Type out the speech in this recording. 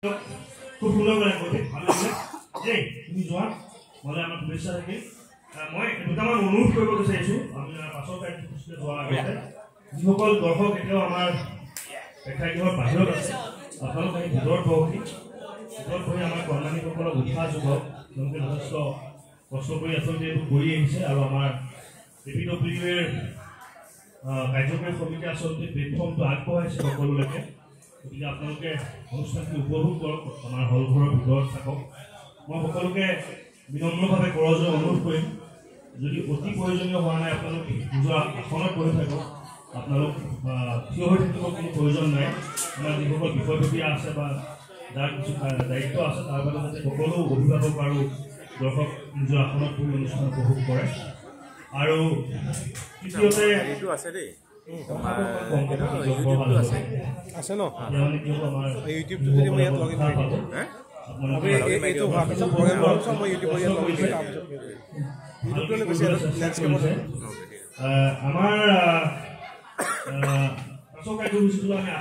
খুব সুন্দৰ কৰি কৈছে ভাল লাগিলে দেই তুমি যোৱা মানে আমাৰ শুভেচ্ছা থাকিল মই দুটামান অনুৰোধ কৰিব বিচাৰিছোঁ আমি পাছৰ কাৰ্যসূচীলৈ যোৱাৰ আগতে যিসকল দৰ্শক এতিয়াও আমাৰ প্ৰেক্ষাগৃহৰ বাহিৰত আছে আপোনালোক আহি ভিতৰত বহি আমাৰ কৰ্মানীসকলক উৎসাহ যোগাওক তেওঁলোকে যথেষ্ট কষ্ট কৰি আচলতে এইটো কৰি আহিছে আৰু আমাৰ APWৰ কাৰ্যকৰী সমিতি আচলতে প্লেটফৰ্মটো আগবঢ়াইছে সকলোলৈকে গতিকে আপোনালোকে অনুষ্ঠানটি উপভোগ কৰক আমাৰ হলঘৰৰ ভিতৰত থাকক মই সকলোকে বিনম্ৰভাৱে কৰজোৰে অনুৰোধ কৰিম যদি অতি প্ৰয়োজনীয় হোৱা নাই আপোনালোক নিজৰ আসনত বহি থাকক আপোনালোক থিয় হৈ থাকিব কোনো প্ৰয়োজন নাই আমাৰ যিসকল বিষয়ববীয়া আছে বা যাৰ কিছু দায়িত্ব আছে তাৰ বাবে যাতে সকলো অভিভাৱক আৰু দৰ্শক নিজৰ আসনত বহি অনুষ্ঠান উপভোগ কৰে আৰু তৃতীয়তে এইটো আছে দেই আছে ন ইউটিউবটো যদি মই ইয়াত লগইন কৰি দিওঁ এইটো হোৱাৰ পিছত প্ৰগ্ৰেম হোৱাৰ পিছত মই ইউটিউবত ইয়াত লগইন কৰি তাৰপিছত ইউটিউবলৈ গৈছে লেণ্ডস্কেপত আমাৰ পাছৰ কাৰ্যসূচীটো আমি